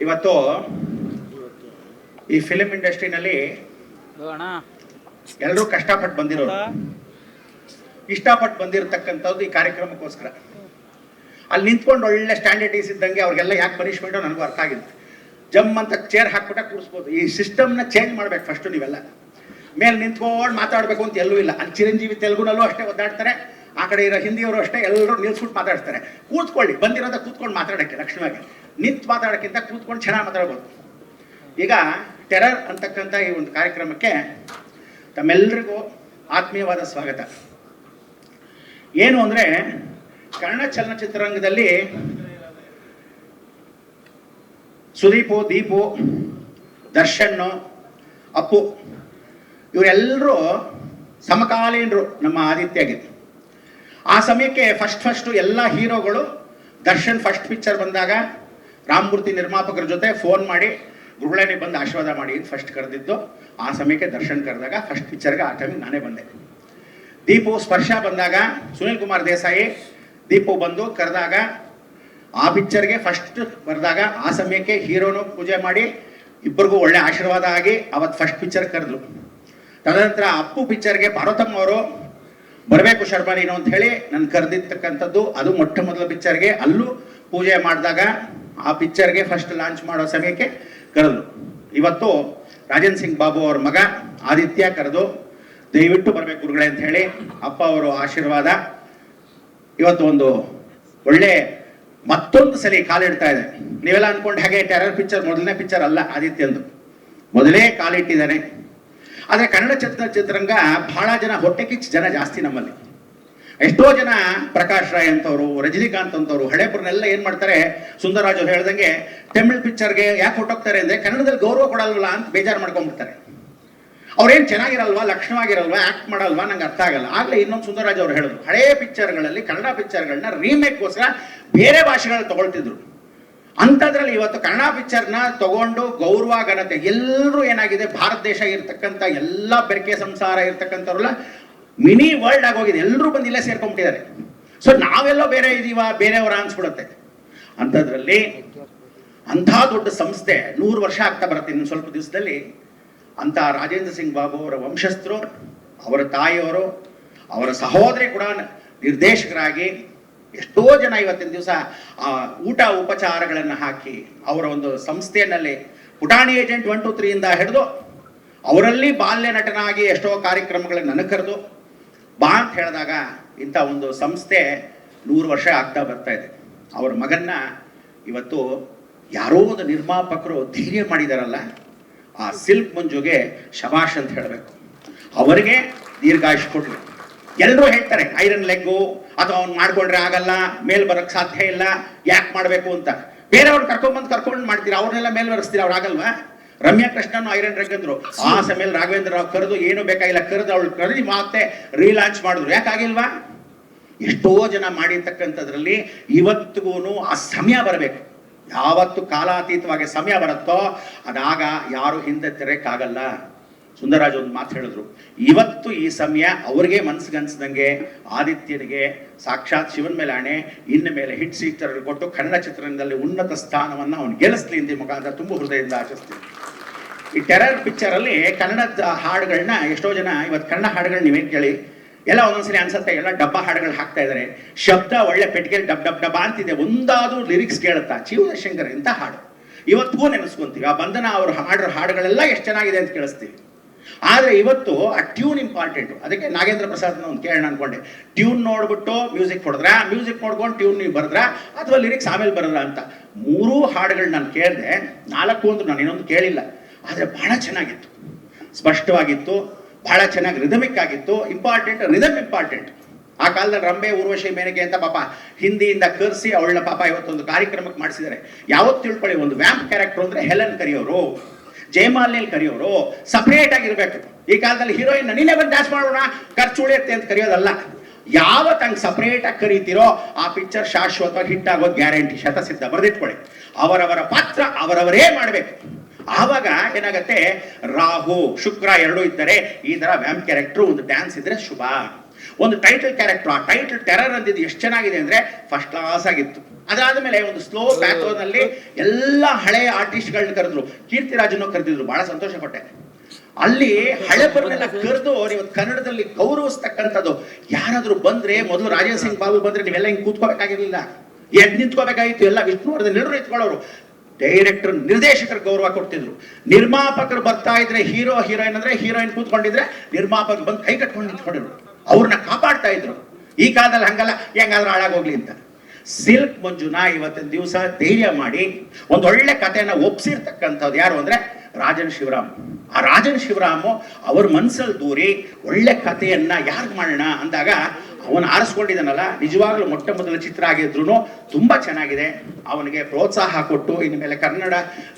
ಇವತ್ತು ಈ ಫಿಲ್ಮ್ ಇಂಡಸ್ಟ್ರಿನಲ್ಲಿ ಎಲ್ಲರೂ ಕಷ್ಟಪಟ್ಟು ಬಂದಿರೋರು, ಇಷ್ಟಪಟ್ಟು ಬಂದಿರತಕ್ಕಂಥದ್ದು ಈ ಕಾರ್ಯಕ್ರಮಕ್ಕೋಸ್ಕರ. ಅಲ್ಲಿ ನಿಂತ್ಕೊಂಡು ಒಳ್ಳೆ ಸ್ಟ್ಯಾಂಡರ್ಡೀಸ್ ಇದ್ದಂಗೆ ಅವ್ರಿಗೆಲ್ಲ ಯಾಕೆ ಪನಿಷ್ಮೆಂಟು ನನಗೂ ಅರ್ಥ ಆಗಿಲ್ಲ. ಜಮ್ ಅಂತ ಚೇರ್ ಹಾಕ್ಬಿಟ್ಟ ಕೂರಿಸ್ಬೋದು. ಈ ಸಿಸ್ಟಮ್ನ ಚೇಂಜ್ ಮಾಡ್ಬೇಕು ಫಸ್ಟು. ನೀವೆಲ್ಲ ಮೇಲೆ ನಿಂತ್ಕೊಂಡು ಮಾತಾಡಬೇಕು ಅಂತ ಎಲ್ಲೂ ಇಲ್ಲ. ಅಲ್ಲಿ ಚಿರಂಜೀವಿ ತೆಲುಗುನಲ್ಲೂ ಅಷ್ಟೇ ಒದ್ದಾಡ್ತಾರೆ, ಆ ಕಡೆ ಇರೋ ಹಿಂದಿಯವರು ಅಷ್ಟೇ ಎಲ್ಲರೂ ನಿಲ್ಸ್ಬಿಟ್ಟು ಮಾತಾಡ್ತಾರೆ. ಕೂತ್ಕೊಳ್ಳಿ, ಬಂದಿರೋದ ಕೂತ್ಕೊಂಡು ಮಾತಾಡೋಕ್ಕೆ ಲಕ್ಷಣವಾಗಿ, ನಿಂತು ಮಾತಾಡೋಕ್ಕಿಂತ ಕೂತ್ಕೊಂಡು ಚೆನ್ನಾಗಿ ಮಾತಾಡ್ಬೋದು. ಈಗ ಟೆರರ್ ಅಂತಕ್ಕಂಥ ಈ ಒಂದು ಕಾರ್ಯಕ್ರಮಕ್ಕೆ ತಮ್ಮೆಲ್ಲರಿಗೂ ಆತ್ಮೀಯವಾದ ಸ್ವಾಗತ. ಏನು ಅಂದರೆ, ಕನ್ನಡ ಚಲನಚಿತ್ರರಂಗದಲ್ಲಿ ಸುದೀಪು, ದೀಪು, ದರ್ಶನ್, ಅಪ್ಪು ಇವರೆಲ್ಲರೂ ಸಮಕಾಲೀನರು ನಮ್ಮ ಆದಿತ್ಯಗೆ. ಆ ಸಮಯಕ್ಕೆ ಫಸ್ಟು ಎಲ್ಲ ಹೀರೋಗಳು ದರ್ಶನ್ ಫಸ್ಟ್ ಪಿಕ್ಚರ್ ಬಂದಾಗ ರಾಮಮೂರ್ತಿ ನಿರ್ಮಾಪಕರ ಜೊತೆ ಫೋನ್ ಮಾಡಿ ಗುರುಳನೆ ಬಂದು ಆಶೀರ್ವಾದ ಮಾಡಿ ಫಸ್ಟ್ ಕರೆದಿದ್ದು. ಆ ಸಮಯಕ್ಕೆ ದರ್ಶನ್ ಕರೆದಾಗ ಫಸ್ಟ್ ಪಿಕ್ಚರ್ಗೆ ಆ ಟೈಮಿಗೆ ನಾನೇ ಬಂದೆ. ದೀಪು ಸ್ಪರ್ಶ ಬಂದಾಗ ಸುನಿಲ್ ಕುಮಾರ್ ದೇಸಾಯಿ ದೀಪು ಬಂದು ಕರೆದಾಗ ಆ ಪಿಕ್ಚರ್ಗೆ ಫಸ್ಟ್ ಬರೆದಾಗ ಆ ಸಮಯಕ್ಕೆ ಹೀರೋನು ಪೂಜೆ ಮಾಡಿ ಇಬ್ಬರಿಗೂ ಒಳ್ಳೆ ಆಶೀರ್ವಾದ ಆಗಿ ಅವತ್ತು ಫಸ್ಟ್ ಪಿಕ್ಚರ್ ಕರೆದ್ರು. ತದನಂತರ ಅಪ್ಪು ಪಿಕ್ಚರ್ಗೆ ಪಾರ್ವತಮ್ಮ ಅವರು ಬರಬೇಕು ಶರ್ಮಾ ನೀನು ಅಂತ ಹೇಳಿ ನನ್ನ ಕರೆದಿರ್ತಕ್ಕಂಥದ್ದು. ಅದು ಮೊಟ್ಟ ಮೊದಲ ಪಿಕ್ಚರ್ಗೆ ಅಲ್ಲೂ ಪೂಜೆ ಮಾಡಿದಾಗ ಆ ಪಿಕ್ಚರ್ಗೆ ಫಸ್ಟ್ ಲಾಂಚ್ ಮಾಡೋ ಸಮಯಕ್ಕೆ ಕರೆದ್ರು. ಇವತ್ತು ರಾಜನ್ ಸಿಂಗ್ ಬಾಬು ಅವ್ರ ಮಗ ಆದಿತ್ಯ ಕರೆದು ದಯವಿಟ್ಟು ಬರಬೇಕು ಗುರುಗಳೇ ಅಂತ ಹೇಳಿ ಅಪ್ಪ ಅವರು ಆಶೀರ್ವಾದ. ಇವತ್ತು ಒಂದು ಒಳ್ಳೆ ಮತ್ತೊಂದು ಸಲ ಕಾಲಿಡ್ತಾ ಇದೆ. ನೀವೆಲ್ಲ ಅನ್ಕೊಂಡು ಹಾಗೆ ಟೆರರ್ ಪಿಕ್ಚರ್ ಮೊದಲನೇ ಪಿಕ್ಚರ್ ಅಲ್ಲ ಆದಿತ್ಯಂದು, ಮೊದಲೇ ಕಾಲಿಟ್ಟಿದ್ದಾನೆ. ಆದರೆ ಕನ್ನಡ ಚಿತ್ರರಂಗ ಬಹಳ ಜನ ಹೊಟ್ಟೆ ಕಿಚ್ಚು ಜನ ಜಾಸ್ತಿ ನಮ್ಮಲ್ಲಿ. ಎಷ್ಟೋ ಜನ ಪ್ರಕಾಶ್ ರಾಯ್ ಅಂತವರು, ರಜನಿಕಾಂತ್ ಅಂತವರು ಹಳೇಬ್ರನ್ನೆಲ್ಲ ಏನು ಮಾಡ್ತಾರೆ, ಸುಂದರರಾಜ್ ಅವ್ರು ಹೇಳ್ದಂಗೆ ತಮಿಳ್ ಪಿಕ್ಚರ್ಗೆ ಯಾಕೆ ಹೊಟ್ಟೋಗ್ತಾರೆ ಅಂದರೆ ಕನ್ನಡದಲ್ಲಿ ಗೌರವ ಕೊಡಲ್ವಲ್ಲ ಅಂತ ಬೇಜಾರು ಮಾಡ್ಕೊಂಡ್ಬಿಡ್ತಾರೆ. ಅವ್ರೇನು ಚೆನ್ನಾಗಿರಲ್ವಾ, ಲಕ್ಷಣವಾಗಿರಲ್ವಾ, ಆ್ಯಕ್ಟ್ ಮಾಡಲ್ವಾ, ನಂಗೆ ಅರ್ಥ ಆಗಲ್ಲ. ಆಗಲೇ ಇನ್ನೊಂದು ಸುಂದರರಾಜ್ ಅವರು ಹೇಳಿದ್ರು, ಹಳೇ ಪಿಕ್ಚರ್ಗಳಲ್ಲಿ ಕನ್ನಡ ಪಿಕ್ಚರ್ಗಳನ್ನ ರೀಮೇಕ್ಗೋಸ್ಕರ ಬೇರೆ ಭಾಷೆಗಳನ್ನ ತಗೊಳ್ತಿದ್ರು. ಅಂಥದ್ರಲ್ಲಿ ಇವತ್ತು ಕನ್ನಡ ಪಿಕ್ಚರ್ನ ತಗೊಂಡು ಗೌರವ ಘನತೆ ಎಲ್ಲರೂ ಏನಾಗಿದೆ, ಭಾರತ ದೇಶ ಇರ್ತಕ್ಕಂಥ ಎಲ್ಲ ಬೆರಕೆ ಸಂಸಾರ ಇರ್ತಕ್ಕಂಥವ್ರೆಲ್ಲ ಮಿನಿ ವರ್ಲ್ಡ್ ಆಗೋಗಿದೆ. ಎಲ್ಲರೂ ಬಂದು ಇಲ್ಲೇ ಸೇರ್ಕೊಂಡ್ಬಿಟ್ಟಿದ್ದಾರೆ. ಸೊ ನಾವೆಲ್ಲೋ ಬೇರೆ ಇದೀವ, ಬೇರೆಯವರ ಅನ್ಸ್ಬಿಡುತ್ತೆ. ಅಂಥದ್ರಲ್ಲಿ ಅಂಥ ದೊಡ್ಡ ಸಂಸ್ಥೆ 100 ವರ್ಷ ಆಗ್ತಾ ಬರುತ್ತೆ ಇನ್ನು ಸ್ವಲ್ಪ ದಿವಸದಲ್ಲಿ. ಅಂತ ರಾಜೇಂದ್ರ ಸಿಂಗ್ ಬಾಬು ಅವರ ವಂಶಸ್ಥರು, ಅವರ ತಾಯಿಯವರು, ಅವರ ಸಹೋದರಿ ಕೂಡ ನಿರ್ದೇಶಕರಾಗಿ ಎಷ್ಟೋ ಜನ ಇವತ್ತಿನ ದಿವಸ ಊಟ ಉಪಚಾರಗಳನ್ನು ಹಾಕಿ ಅವರ ಒಂದು ಸಂಸ್ಥೆಯಲ್ಲಿ ಪುಟಾಣಿ ಏಜೆಂಟ್ 1, 2, 3 ಇಂದ ಹಿಡಿದು ಅವರಲ್ಲಿ ಬಾಲ್ಯ ನಟನಾಗಿ ಎಷ್ಟೋ ಕಾರ್ಯಕ್ರಮಗಳನ್ನು ನನಗೆ ಕರೆದು ಬಾ ಅಂತ ಹೇಳಿದಾಗ ಇಂಥ ಒಂದು ಸಂಸ್ಥೆ 100 ವರ್ಷ ಆಗ್ತಾ ಬರ್ತಾ ಇದೆ. ಅವರ ಮಗನ್ನ ಇವತ್ತು ಯಾರೋ ಒಂದು ನಿರ್ಮಾಪಕರು ಧೈರ್ಯ ಮಾಡಿದಾರಲ್ಲ, ಆ ಸಿಲ್ಕ್ ಮಂಜುಗೆ ಶಬಾಷ್ ಅಂತ ಹೇಳಬೇಕು. ಅವರಿಗೆ ದೀರ್ಘಾಯುಷ್ ಕೊಡ್ಲಿ. ಎಲ್ಲರೂ ಹೇಳ್ತಾರೆ ಐರನ್ ಲೆಗ್ಗು ಅಥವಾ ಅವ್ನು ಮಾಡ್ಕೊಂಡ್ರೆ ಆಗಲ್ಲ, ಮೇಲ್ ಬರೋಕ್ಕೆ ಸಾಧ್ಯ ಇಲ್ಲ, ಯಾಕೆ ಮಾಡಬೇಕು ಅಂತ. ಬೇರೆಯವ್ರು ಕರ್ಕೊಂಡು ಮಾಡ್ತೀರಾ, ಅವ್ರನ್ನೆಲ್ಲ ಮೇಲ್ ಬರೆಸ್ತೀರಾ, ಅವ್ರು ಆಗಲ್ವಾ? ರಮ್ಯಾ ಕೃಷ್ಣನ್ ಐರನ್ ರೆಗ್ ಅಂದ್ರು, ಆ ಸಮಯದಲ್ಲಿ ರಾಘವೇಂದ್ರ ರಾವ್ ಕರೆದು ಏನು ಬೇಕಾಗಿಲ್ಲ ಕರೆದು ಅವಳು ಕರೆದು ಮತ್ತೆ ರೀಲಾಂಚ್ ಮಾಡಿದ್ರು. ಯಾಕಾಗಿಲ್ವಾ? ಎಷ್ಟೋ ಜನ ಮಾಡಿರ್ತಕ್ಕಂಥದ್ರಲ್ಲಿ ಇವತ್ತಿಗೂ ಆ ಸಮಯ ಬರಬೇಕು. ಯಾವತ್ತು ಕಾಲಾತೀತವಾಗಿ ಸಮಯ ಬರುತ್ತೋ ಅದಾಗ ಯಾರು ಹಿಂದೆ ತೆರೆಯಕ್ಕಾಗಲ್ಲ. ಸುಂದರರಾಜ್ ಒಂದು ಮಾತು ಹೇಳಿದ್ರು, ಇವತ್ತು ಈ ಸಮಯ ಅವ್ರಿಗೆ ಮನಸ್ಸಿಗನ್ಸ್ದಂಗೆ ಆದಿತ್ಯನಿಗೆ ಸಾಕ್ಷಾತ್ ಶಿವನ ಮೇಲೆ ಆಣೆ, ಇನ್ನು ಮೇಲೆ ಹಿಟ್ ಸೀಟರ್ ಕೊಟ್ಟು ಕನ್ನಡ ಚಿತ್ರರಂಗದಲ್ಲಿ ಉನ್ನತ ಸ್ಥಾನವನ್ನು ಅವನು ಗೆಲ್ಲಿಸ್ಲಿ ಅಂತ ಮುಖಾಂತರ ತುಂಬ ಹೃದಯದಿಂದ ಆಶಿಸ್ತೀನಿ. ಈ ಟೆರರ್ ಪಿಕ್ಚರಲ್ಲಿ ಕನ್ನಡ ಹಾಡುಗಳನ್ನ ಎಷ್ಟೋ ಜನ ಇವತ್ತು ಕನ್ನಡ ಹಾಡುಗಳು ನೀವೇನು ಕೇಳಿ ಎಲ್ಲ ಒಂದೊಂದ್ಸರಿ ಅನ್ಸುತ್ತೆ, ಎಲ್ಲ ಡಬ್ಬ ಹಾಡುಗಳು ಹಾಕ್ತಾ ಇದ್ದಾರೆ. ಶಬ್ದ ಒಳ್ಳೆ ಪೆಟ್ಟಿಗೆಯಲ್ಲಿ ಡಬ್ ಡಬ್ ಡಬ್ಬ ಅಂತಿದೆ, ಒಂದಾದ್ರೂ ಲಿರಿಕ್ಸ್ ಕೇಳುತ್ತಾ ಶಿವಶಂಕರ್ ಇಂಥ ಹಾಡು ಇವತ್ತಿಗೂ ನೆನೆಸ್ಕೊಂತೀವಿ. ಆ ಬಂಧನ ಅವರು ಮಾಡಿರೋ ಹಾಡುಗಳೆಲ್ಲ ಎಷ್ಟು ಚೆನ್ನಾಗಿದೆ ಅಂತ ಕೇಳಿಸ್ತೀವಿ. ಆದರೆ ಇವತ್ತು ಆ ಟ್ಯೂನ್ ಇಂಪಾರ್ಟೆಂಟು. ಅದಕ್ಕೆ ನಾಗೇಂದ್ರ ಪ್ರಸಾದ್ನ ಒಂದು ಕೇಳೋಣ ಅನ್ಕೊಂಡೆ. ಟ್ಯೂನ್ ನೋಡ್ಬಿಟ್ಟು ಮ್ಯೂಸಿಕ್ ಹೊಡೆದ್ರ, ಮ್ಯೂಸಿಕ್ ನೋಡ್ಕೊಂಡು ಟ್ಯೂನ್ ನೀವು ಬರೆದ್ರ ಅಥವಾ ಲಿರಿಕ್ಸ್ ಆಮೇಲೆ ಬರೋದ್ರ ಅಂತ. 3 ಹಾಡುಗಳು ನಾನು ಕೇಳಿದೆ, 4 ಅಂದ್ರು ನಾನು ಇನ್ನೊಂದು ಕೇಳಿಲ್ಲ. ಆದರೆ ಬಹಳ ಚೆನ್ನಾಗಿತ್ತು, ಸ್ಪಷ್ಟವಾಗಿತ್ತು, ಬಹಳ ಚೆನ್ನಾಗಿ ರಿದಮಿಕ್ ಆಗಿತ್ತು. Rhythm important. ಆ ಕಾಲದಲ್ಲಿ ರಂಬೆ, ಊರ್ವಶಿ, ಮೇನಕೆ ಅಂತ ಪಾಪ ಹಿಂದಿಯಿಂದ ಕರೆಸಿ ಅವಳನ್ನ ಪಾಪ ಇವತ್ತೊಂದು ಕಾರ್ಯಕ್ರಮಕ್ಕೆ ಮಾಡಿಸಿದ್ದಾರೆ. ಯಾವತ್ತು ತಿಳ್ಕೊಳ್ಳಿ, ಒಂದು ವ್ಯಾಂಪ್ ಕ್ಯಾರೆಕ್ಟರ್ ಅಂದರೆ ಹೆಲನ್ ಕರಿಯೋರು, ಜಯಮಾಲಿನಲ್ಲಿ ಕರೆಯೋರು ಸಪ್ರೇಟ್ ಆಗಿರ್ಬೇಕು. ಈ ಕಾಲದಲ್ಲಿ ಹೀರೋಯಿನ್ ನೀನೇ ಬಂದು ಡ್ಯಾನ್ಸ್ ಮಾಡೋಣ ಖರ್ಚು ಉಳಿಯುತ್ತೆ ಅಂತ ಕರೆಯೋದಲ್ಲ. ಯಾವತ್ತು ಹಂಗೆ ಸಪ್ರೇಟ್ ಆಗಿ ಕರೀತಿರೋ ಆ ಪಿಕ್ಚರ್ ಶಾಶ್ವತವಾಗಿ ಹಿಟ್ ಆಗೋದು ಗ್ಯಾರಂಟಿ, ಶತಸಿದ್ಧ. ಬರೆದಿಟ್ಕೊಳ್ಳಿ, ಅವರವರ ಪಾತ್ರ ಅವರವರೇ ಮಾಡಬೇಕು. ಆವಾಗ ಏನಾಗತ್ತೆ, ರಾಹು ಶುಕ್ರ ಎರಡೂ ಇದ್ದರೆ ಈ ತರ ವ್ಯಾಮ್ ಕ್ಯಾರೆಕ್ಟರ್ ಒಂದು ಡ್ಯಾನ್ಸ್ ಇದ್ರೆ ಶುಭ. ಒಂದು ಟೈಟಲ್ ಕ್ಯಾರೆಕ್ಟರ್, ಆ ಟೈಟಲ್ ಟೆರರ್ ಅಂದಿದ್ದು ಎಷ್ಟು ಚೆನ್ನಾಗಿದೆ ಅಂದ್ರೆ ಫಸ್ಟ್ ಕ್ಲಾಸ್ ಆಗಿತ್ತು. ಅದಾದ ಮೇಲೆ ಒಂದು ಸ್ಲೋ ಬ್ಯಾಕ್ಗ್ರೌಂಡ್ನಲ್ಲಿ ಎಲ್ಲ ಹಳೆಯ ಆರ್ಟಿಸ್ಟ್ಗಳನ್ನ ಕರೆದ್ರು, ಕೀರ್ತಿರಾಜನ್ನು ಕರೆದಿದ್ರು, ಬಹಳ ಸಂತೋಷ ಪಟ್ಟೆ. ಅಲ್ಲಿ ಹಳೆಬರನ್ನೆಲ್ಲ ಕರೆದು ಇವತ್ತು ಕನ್ನಡದಲ್ಲಿ ಗೌರವಿಸ್ತಕ್ಕಂಥದ್ದು. ಯಾರಾದ್ರೂ ಬಂದ್ರೆ ಮೊದಲು ರಾಜೇಂದ್ರ ಸಿಂಗ್ ಬಾಬು ಬಂದ್ರೆ ನೀವೆಲ್ಲ ಹಿಂಗೆ ಕೂತ್ಕೋಬೇಕಾಗಿರ್ಲಿಲ್ಲ, ಎದ್ದು ನಿಂತ್ಕೋಬೇಕಾಗಿತ್ತು. ಎಲ್ಲ ವಿಷ್ಣುವರ್ಧನ್ ಎಲ್ಲರೂ ನಿಂತ್ಕೊಳ್ಳೋರು. ಡೈರೆಕ್ಟರ್ ನಿರ್ದೇಶಕರ ಗೌರವ ಕೊಡ್ತಿದ್ರು. ನಿರ್ಮಾಪಕರು ಬರ್ತಾ ಇದ್ರೆ ಹೀರೋ ಹೀರೋಯಿನ್ ಅಂದ್ರೆ ಹೀರೋಯಿನ್ ಕೂತ್ಕೊಂಡಿದ್ರೆ ನಿರ್ಮಾಪಕರು ಬಂದು ಕೈ ಕಟ್ಕೊಂಡು ನಿಂತ್ಕೊಂಡಿದ್ರು, ಅವ್ರನ್ನ ಕಾಪಾಡ್ತಾ ಇದ್ರು. ಈ ಕಾಲದಲ್ಲಿ ಹಂಗಲ್ಲ, ಹೆಂಗಾದ್ರೂ ಹಾಳಾಗೋಗ್ಲಿ ಅಂತ. ಸಿಲ್ಕ್ ಮಂಜುನ ಇವತ್ತಿನ ದಿವಸ ಧೈರ್ಯ ಮಾಡಿ ಒಂದೊಳ್ಳೆ ಕಥೆಯನ್ನ ಒಪ್ಸಿರ್ತಕ್ಕಂಥದ್ದು ಯಾರು ಅಂದ್ರೆ ರಾಜನ್ ಶಿವರಾಮ್. ಆ ರಾಜನ್ ಶಿವರಾಮು ಅವ್ರ ಮನ್ಸಲ್ಲಿ ದೂರಿ ಒಳ್ಳೆ ಕಥೆಯನ್ನ ಯಾರು ಮಾಡೋಣ ಅಂದಾಗ ಅವನು ಆರಿಸ್ಕೊಂಡಿದ್ದಾನಲ್ಲ, ನಿಜವಾಗ್ಲೂ ಮೊಟ್ಟ ಮೊದಲ ಚಿತ್ರ ಆಗಿದ್ರು ತುಂಬಾ ಚೆನ್ನಾಗಿದೆ. ಅವನಿಗೆ ಪ್ರೋತ್ಸಾಹ ಕೊಟ್ಟು ಇನ್ಮೇಲೆ ಕನ್ನಡ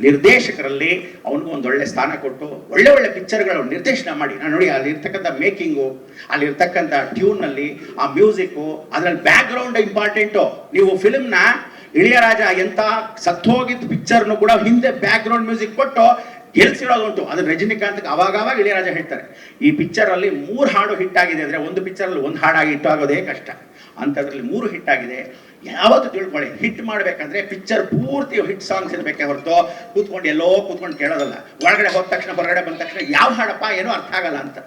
ನಿರ್ದೇಶಕರಲ್ಲಿ ಅವನಿಗೂ ಒಂದೊಳ್ಳೆ ಸ್ಥಾನ ಕೊಟ್ಟು ಒಳ್ಳೆ ಒಳ್ಳೆ ಪಿಕ್ಚರ್ಗಳು ನಿರ್ದೇಶನ ಮಾಡಿ. ನಾನು ನೋಡಿ ಅಲ್ಲಿರ್ತಕ್ಕಂಥ ಮೇಕಿಂಗು, ಅಲ್ಲಿರ್ತಕ್ಕಂಥ ಟ್ಯೂನಲ್ಲಿ ಆ ಮ್ಯೂಸಿಕ್ಕು, ಅದ್ರಲ್ಲಿ ಬ್ಯಾಕ್ ಗ್ರೌಂಡ್ ಇಂಪಾರ್ಟೆಂಟು. ನೀವು ಫಿಲ್ಮ್ನ ಇಳಿಯರಾಜ ಎಂತ ಸತ್ತೋಗಿದ್ದ ಪಿಕ್ಚರ್ನು ಕೂಡ ಹಿಂದೆ ಬ್ಯಾಕ್ ಗ್ರೌಂಡ್ ಮ್ಯೂಸಿಕ್ ಕೊಟ್ಟು ಗೆಲ್ಸಿರೋದುಂಟು. ಅದು ರಜನಿಕಾಂತ್ ಅವಾಗ ಇಳಿಯರಾಜ ಹೇಳ್ತಾರೆ, ಈ ಪಿಕ್ಚರ್ ಅಲ್ಲಿ 3 ಹಾಡು ಹಿಟ್ ಆಗಿದೆ ಅಂದ್ರೆ ಒಂದು ಪಿಕ್ಚರ್ ಅಲ್ಲಿ 1 ಹಾಡಾಗಿ ಹಿಟ್ ಆಗೋದೇ ಕಷ್ಟ. ಅಂತದ್ರಲ್ಲಿ 3 ಹಿಟ್ ಆಗಿದೆ. ಯಾವತ್ತು ತಿಳ್ಕೊಳ್ಳಿ, ಹಿಟ್ ಮಾಡ್ಬೇಕಂದ್ರೆ ಪಿಕ್ಚರ್ ಪೂರ್ತಿ ಹಿಟ್ ಸಾಂಗ್ಸ್ ಇರ್ಬೇಕೆ ಹೊರತು ಕೂತ್ಕೊಂಡು ಎಲ್ಲೋ ಕೂತ್ಕೊಂಡು ಕೇಳೋದಲ್ಲ. ಒಳಗಡೆ ಹೋದ ತಕ್ಷಣ ಹೊರಗಡೆ ಬಂದ ತಕ್ಷಣ ಯಾವ ಹಾಡಪ್ಪ ಏನೋ ಅರ್ಥ ಆಗಲ್ಲ ಅಂತ.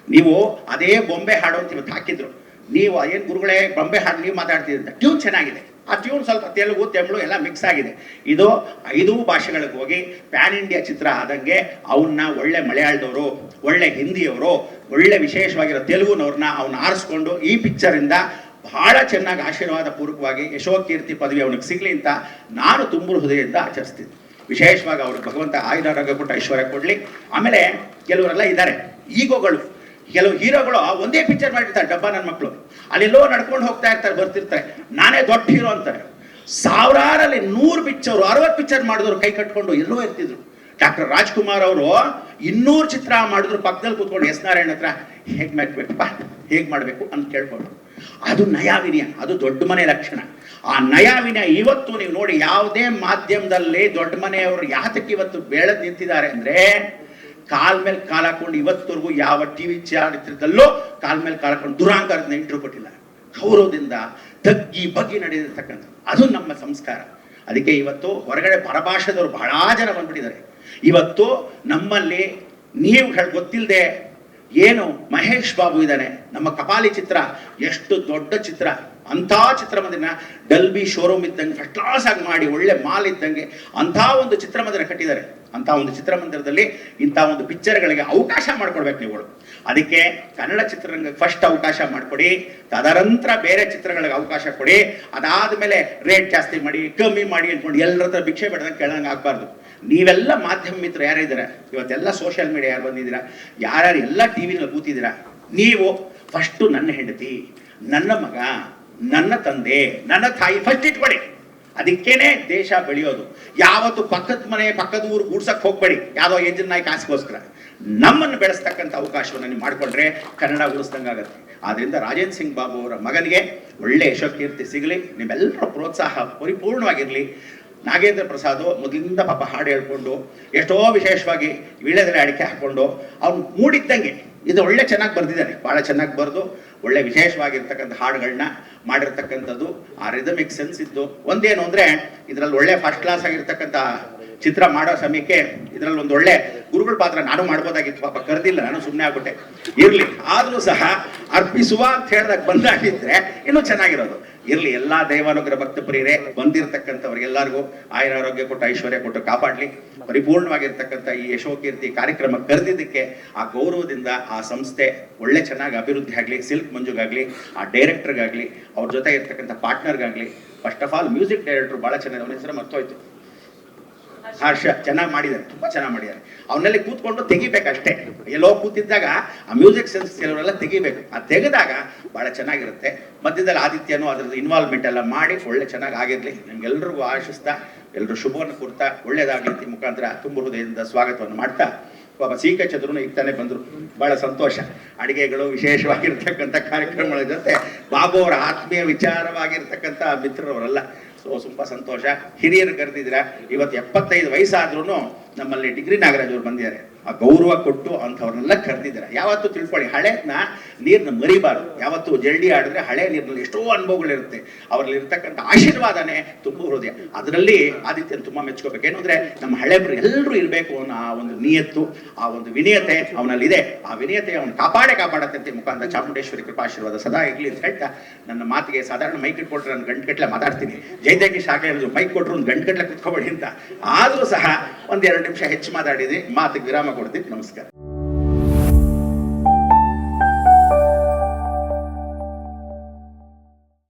ನೀವು ಅದೇ ಬೊಂಬೆ ಹಾಡು ಅಂತ ಇವತ್ತು ಹಾಕಿದ್ರು, ನೀವು ಏನ್ ಗುರುಗಳೇ ಬೊಂಬೆ ಹಾಡು ನೀವು ಮಾತಾಡ್ತಿದ್ದ ಟ್ಯೂನ್ ಚೆನ್ನಾಗಿದೆ, ಆ ಟ್ಯೂನ್ ಸ್ವಲ್ಪ ತೆಲುಗು ತಮಿಳು ಎಲ್ಲ ಮಿಕ್ಸ್ ಆಗಿದೆ. ಇದು 5 ಭಾಷೆಗಳಿಗೆ ಹೋಗಿ ಪ್ಯಾನ್ ಇಂಡಿಯಾ ಚಿತ್ರ ಆದಂಗೆ ಅವನ್ನ ಒಳ್ಳೆ ಮಲಯಾಳದವರು, ಒಳ್ಳೆ ಹಿಂದಿಯವರು, ಒಳ್ಳೆ ವಿಶೇಷವಾಗಿರೋ ತೆಲುಗುನವ್ರನ್ನ ಅವನ್ನ ಆರಿಸ್ಕೊಂಡು ಈ ಪಿಕ್ಚರ್ ಇಂದ ಬಹಳ ಚೆನ್ನಾಗಿ ಆಶೀರ್ವಾದ ಪೂರ್ವಕವಾಗಿ ಯಶೋಕೀರ್ತಿ ಪದವಿ ಅವನಿಗೆ ಸಿಗ್ಲಿ ಅಂತ ನಾನು ತುಂಬ ಹೃದಯದಿಂದ ಆಚರಿಸ್ತೀನಿ. ವಿಶೇಷವಾಗಿ ಅವ್ರಿಗೆ ಭಗವಂತ ಆಯುರಾರೋಗ್ಯ ಕೊಟ್ಟು ಐಶ್ವರ್ಯ ಕೊಡ್ಲಿ. ಆಮೇಲೆ ಕೆಲವರೆಲ್ಲ ಇದ್ದಾರೆ ಈಗೋಗಳು, ಕೆಲವು ಹೀರೋಗಳು ಒಂದೇ ಪಿಕ್ಚರ್ ಮಾಡಿರ್ತಾರೆ. ಡಬ್ಬ ನನ್ನ ಮಕ್ಕಳು ಅಲ್ಲೆಲ್ಲೋ ನಡ್ಕೊಂಡು ಹೋಗ್ತಾ ಇರ್ತಾರೆ, ಬರ್ತಿರ್ತಾರೆ, ನಾನೇ ದೊಡ್ಡ ಹೀರೋ ಅಂತಾರೆ. ಸಾವಿರಾರಲ್ಲಿ 100 ಪಿಕ್ಚರ್ 60 ಪಿಕ್ಚರ್ ಮಾಡಿದವರು ಕೈ ಕಟ್ಕೊಂಡು ಎಲ್ಲೋ ಇರ್ತಿದ್ರು. ಡಾಕ್ಟರ್ ರಾಜ್ಕುಮಾರ್ ಅವರು 200 ಚಿತ್ರ ಮಾಡಿದ್ರು ಪಕ್ಕದಲ್ಲಿ ಕೂತ್ಕೊಂಡು ಎಸ್ ನಾರಾಯಣ ಹತ್ರ ಹೇಗ್ ಮಾಡ್ಬೇಕಪ್ಪ, ಹೇಗ್ ಮಾಡ್ಬೇಕು ಅಂತ ಕೇಳ್ಕೊಂಡು. ಅದು ನಯಾವಿನಯ, ಅದು ದೊಡ್ಡ ಮನೆ ಲಕ್ಷಣ. ಆ ನಯಾವಿನಯ ಇವತ್ತು ನೀವು ನೋಡಿ ಯಾವುದೇ ಮಾಧ್ಯಮದಲ್ಲಿ ದೊಡ್ಡ ಮನೆಯವರು ಯಾತಕ್ಕೆ ಇವತ್ತು ಬೆಳೆದು ನಿಂತಿದ್ದಾರೆ ಅಂದ್ರೆ ಕಾಲ್ ಮೇಲೆ ಕಾಲ್ ಹಾಕೊಂಡು ಇವತ್ತವರೆಗೂ ಯಾವ ಟಿವಿ ಚಾರಿತ್ರದಲ್ಲೂ ಕಾಲ್ ಮೇಲೆ ಕಾಲ್ ಹಾಕೊಂಡು ದುರಾಂಕಾರದ ಇಂಟ್ರೂ ಕೊಟ್ಟಿಲ್ಲ. ಗೌರವದಿಂದ ತಗ್ಗಿ ಬಗ್ಗಿ ನಡೆದಿರ್ತಕ್ಕಂಥ ಅದು ನಮ್ಮ ಸಂಸ್ಕಾರ. ಅದಕ್ಕೆ ಇವತ್ತು ಹೊರಗಡೆ ಪರಭಾಷೆದವರು ಬಹಳ ಜನ ಬಂದ್ಬಿಟ್ಟಿದ್ದಾರೆ. ಇವತ್ತು ನಮ್ಮಲ್ಲಿ ನೀವು ಗೊತ್ತಿಲ್ಲದೆ ಏನು ಮಹೇಶ್ ಬಾಬು ಇದ್ದಾನೆ, ನಮ್ಮ ಕಪಾಲಿ ಚಿತ್ರ ಎಷ್ಟು ದೊಡ್ಡ ಚಿತ್ರ, ಅಂಥ ಚಿತ್ರಮಂದಿರ ಡಲ್ಬಿ ಶೋರೂಮ್ ಇದ್ದಂಗೆ ಫಸ್ಟ್ ಕ್ಲಾಸ್ ಆಗಿ ಮಾಡಿ ಒಳ್ಳೆ ಮಾಲ್ ಇದ್ದಂಗೆ ಅಂಥ ಒಂದು ಚಿತ್ರಮಂದಿರ ಕಟ್ಟಿದ್ದಾರೆ. ಅಂಥ ಒಂದು ಚಿತ್ರಮಂದಿರದಲ್ಲಿ ಇಂಥ ಒಂದು ಪಿಕ್ಚರ್ಗಳಿಗೆ ಅವಕಾಶ ಮಾಡಿಕೊಡ್ಬೇಕು ನೀವುಗಳು. ಅದಕ್ಕೆ ಕನ್ನಡ ಚಿತ್ರರಂಗಕ್ಕೆ ಫಸ್ಟ್ ಅವಕಾಶ ಮಾಡಿಕೊಡಿ, ತದನಂತರ ಬೇರೆ ಚಿತ್ರಗಳಿಗೆ ಅವಕಾಶ ಕೊಡಿ. ಅದಾದ್ಮೇಲೆ ರೇಟ್ ಜಾಸ್ತಿ ಮಾಡಿ ಕಮ್ಮಿ ಮಾಡಿ ಅಂದ್ಕೊಂಡು ಎಲ್ಲರ ಹತ್ರ ಭಿಕ್ಷೆ ಬೇಡದಂಗೆ ಕೇಳಂಗೆ ಆಗ್ಬಾರ್ದು. ನೀವೆಲ್ಲ ಮಾಧ್ಯಮ ಮಿತ್ರರು ಯಾರಿದ್ದೀರಾ, ಇವತ್ತೆಲ್ಲ ಸೋಷಿಯಲ್ ಮೀಡಿಯಾ ಯಾರು ಬಂದಿದ್ದೀರಾ, ಯಾರ್ಯಾರು ಎಲ್ಲ ಟಿವಿನಲ್ಲಿ ಕೂತಿದ್ದೀರಾ, ನೀವು ಫಸ್ಟು ನನ್ನ ಹೆಂಡತಿ, ನನ್ನ ಮಗ, ನನ್ನ ತಂದೆ, ನನ್ನ ತಾಯಿ ಫಸ್ಟ್ ಇಟ್ಕೊಡಿ. ಅದಕ್ಕೇನೆ ದೇಶ ಬೆಳೆಯೋದು. ಯಾವತ್ತು ಪಕ್ಕದ ಮನೆ ಪಕ್ಕದ ಊರು ಗೂಡ್ಸಕ್ಕೆ ಹೋಗ್ಬೇಡಿ ಯಾವುದೋ ಎಂಜಿನ್ ನಾಯಿ ಕಾಸಿಗೋಸ್ಕರ. ನಮ್ಮನ್ನು ಬೆಳೆಸ್ತಕ್ಕಂಥ ಅವಕಾಶವನ್ನು ನೀವು ಮಾಡಿಕೊಂಡ್ರೆ ಕನ್ನಡ ಉಳಿಸ್ದಂಗಾಗತ್ತೆ. ಆದ್ರಿಂದ ರಾಜೇಂದ್ರ ಸಿಂಗ್ ಬಾಬು ಅವರ ಮಗನಿಗೆ ಒಳ್ಳೆ ಯಶೋಕೀರ್ತಿ ಸಿಗಲಿ, ನಿಮ್ಮೆಲ್ಲರ ಪ್ರೋತ್ಸಾಹ ಪರಿಪೂರ್ಣವಾಗಿರಲಿ. ನಾಗೇಂದ್ರ ಪ್ರಸಾದ್ ಮೊದಲಿಂದ ಪಾಪ ಹಾಡು ಹೇಳ್ಕೊಂಡು ಎಷ್ಟೋ ವಿಶೇಷವಾಗಿ ವೀಳ್ಯದೆಲೆ ಅಡಿಕೆ ಹಾಕ್ಕೊಂಡು ಅವ್ನು ಮೂಡಿದ್ದಂಗೆ ಇದು ಒಳ್ಳೆ ಚೆನ್ನಾಗಿ ಬರೆದಿದ್ದಾನೆ, ಭಾಳ ಚೆನ್ನಾಗಿ ಬರೆದು ಒಳ್ಳೆ ವಿಶೇಷವಾಗಿರ್ತಕ್ಕಂಥ ಹಾಡುಗಳನ್ನ ಮಾಡಿರ್ತಕ್ಕಂಥದ್ದು. ಆ ರಿದಮಿಕ್ ಸೆನ್ಸ್ ಇದ್ದು ಒಂದೇನು ಅಂದರೆ ಇದರಲ್ಲಿ ಒಳ್ಳೆ ಫಸ್ಟ್ ಕ್ಲಾಸ್ ಆಗಿರ್ತಕ್ಕಂಥ ಚಿತ್ರ ಮಾಡೋ ಸಮಯಕ್ಕೆ ಇದರಲ್ಲಿ ಒಂದು ಒಳ್ಳೆ ಗುರುಗಳ ಪಾತ್ರ ನಾನು ಮಾಡ್ಬೋದಾಗಿತ್ತು, ಪಾಪ ಕರೆದಿಲ್ಲ, ನಾನು ಸುಮ್ಮನೆ ಆಗ್ಬಿಟ್ಟೆ. ಇರಲಿ, ಆದರೂ ಸಹ ಅರ್ಪಿಸುವ ಅಂತ ಹೇಳಿದಾಗ ಬಂದಾಗಿದ್ರೆ ಇನ್ನೂ ಚೆನ್ನಾಗಿರೋದು. ಇರಲಿ, ಎಲ್ಲ ದೈವಾನುಗ್ರಹ ಭಕ್ತ ಪ್ರಿಯರೇ ಬಂದಿರತಕ್ಕಂಥವ್ರಿಗೆಲ್ಲರಿಗೂ ಆಯುರಾರೋಗ್ಯ ಕೊಟ್ಟು ಐಶ್ವರ್ಯ ಕೊಟ್ಟು ಕಾಪಾಡಲಿ. ಪರಿಪೂರ್ಣವಾಗಿರ್ತಕ್ಕಂಥ ಈ ಯಶೋಕೀರ್ತಿ ಕಾರ್ಯಕ್ರಮ ಕರೆದಿದ್ದಕ್ಕೆ ಆ ಗೌರವದಿಂದ ಆ ಸಂಸ್ಥೆ ಒಳ್ಳೆ ಚೆನ್ನಾಗಿ ಅಭಿವೃದ್ಧಿ ಆಗಲಿ. ಸಿಲ್ಕ್ ಮಂಜುಗಾಗಲಿ, ಆ ಡೈರೆಕ್ಟರ್ಗಾಗಲಿ, ಅವ್ರ ಜೊತೆ ಇರ್ತಕ್ಕಂಥ ಪಾರ್ಟ್ನರ್ಗಾಗಲಿ. First of all music director ಭಾಳ ಚೆನ್ನಾಗಿ, ಅವನ ಹೆಸರು ಮರ್ತೋಯ್ತು, ಹರ್ಷ, ಚೆನ್ನಾಗಿ ಮಾಡಿದ್ದಾರೆ, ತುಂಬ ಚೆನ್ನಾಗಿ ಮಾಡಿದ್ದಾರೆ. ಅವನಲ್ಲಿ ಕೂತ್ಕೊಂಡು ತೆಗಿಬೇಕಷ್ಟೇ. ಎಲ್ಲೋ ಕೂತಿದ್ದಾಗ ಆ ಮ್ಯೂಸಿಕ್ ಸೆನ್ಸ್ ಕೆಲವರೆಲ್ಲ ತೆಗಿಬೇಕು. ಆ ತೆಗೆದಾಗ ಭಾಳ ಚೆನ್ನಾಗಿರುತ್ತೆ. ಮಧ್ಯದಲ್ಲಿ ಆದಿತ್ಯನೂ ಅದರದ್ದು ಇನ್ವಾಲ್ವ್ಮೆಂಟ್ ಎಲ್ಲ ಮಾಡಿ ಒಳ್ಳೆ ಚೆನ್ನಾಗಿ ಆಗಿರಲಿ. ನಿಮ್ಗೆಲ್ರಿಗೂ ಆಶಿಸ್ತಾ ಎಲ್ಲರೂ ಶುಭವನ್ನು ಕೊಡ್ತಾ ಒಳ್ಳೇದಾಗಲಿ ಈ ಮುಖಾಂತರ ತುಂಬ ಹೃದಯದಿಂದ ಸ್ವಾಗತವನ್ನು ಮಾಡ್ತಾ, ಪಾಪ ಸೀಕೆ ಚಂದ್ರನು ಈಗ ತಾನೇ ಬಂದರು, ಭಾಳ ಸಂತೋಷ. ಅಡಿಗೆಗಳು ವಿಶೇಷವಾಗಿರ್ತಕ್ಕಂಥ ಕಾರ್ಯಕ್ರಮಗಳ ಜೊತೆ ಬಾಬು ಅವರ ಆತ್ಮೀಯ ವಿಚಾರವಾಗಿರ್ತಕ್ಕಂಥ ಮಿತ್ರರವರೆಲ್ಲ. ಸೊ ತುಂಬ ಸಂತೋಷ. ಹಿರಿಯರು ಕರೆದಿದ್ದೀರಾ. ಇವತ್ತು 75 ವಯಸ್ಸಾದ್ರೂ ನಮ್ಮಲ್ಲಿ ಡಿಗ್ರಿ ನಾಗರಾಜ್ ಅವರು ಬಂದಿದ್ದಾರೆ. ಆ ಗೌರವ ಕೊಟ್ಟು ಅಂಥವ್ರನ್ನೆಲ್ಲ ಕರೆದಿದ್ದಾರೆ. ಯಾವತ್ತೂ ತಿಳ್ಕೊಳ್ಳಿ, ಹಳೇದನ್ನ ನೀರನ್ನ ಮರಿಬಾರದು. ಯಾವತ್ತು ಜಲ್ಡಿ ಆಡಿದ್ರೆ ಹಳೆ ನೀರಿನಲ್ಲಿ ಎಷ್ಟೋ ಅನುಭವಗಳಿರುತ್ತೆ, ಅವರಲ್ಲಿ ಇರ್ತಕ್ಕಂಥ ಆಶೀರ್ವಾದನೇ ತುಂಬ ಹೃದಯ. ಅದರಲ್ಲಿ ಆದಿತ್ಯನ ತುಂಬ ಮೆಚ್ಕೋಬೇಕು. ಏನಂದ್ರೆ ನಮ್ಮ ಹಳೆಬ್ರು ಎಲ್ಲರೂ ಇರಬೇಕು ಅನ್ನೋ ಆ ಒಂದು ನಿಯತ್ತು, ಆ ಒಂದು ವಿನಯತೆ ಅವನಲ್ಲಿದೆ. ಆ ವಿನಯತೆ ಅವನು ಕಾಪಾಡತ್ತೆ ಮುಖಾಂತರ ಚಾಮುಂಡೇಶ್ವರಿ ಕೃಪಾಶೀರ್ವಾದ ಸದಾ ಇರಲಿ ಅಂತ ಹೇಳ್ತಾ ನನ್ನ ಮಾತಿಗೆ ಸಾಧಾರಣ ಮೈಕ್ ಇಟ್ಕೊಟ್ರೆ ನಾನು ಗಂಟೆಗಟ್ಟಲೆ ಮಾತಾಡ್ತೀನಿ. ಜಯದೇಕಿ ಶಾಖೆ ಹೇಳಿದ್ರು ಮೈಕ್ ಕೊಟ್ಟರು ಒಂದು ಗಂಟೆಗಟ್ಟಲೆ ಕುತ್ಕೋಬೇಡಿ ಅಂತ. ಆದರೂ ಸಹ ಒಂದೆರಡು ನಿಮಿಷ ಹೆಚ್ಚು ಮಾತಾಡಿದ್ವಿ, ಮಾತಿಗೆ ವಿರಾಮ ಕೊಡ್ತೀನಿ. ನಮಸ್ಕಾರ.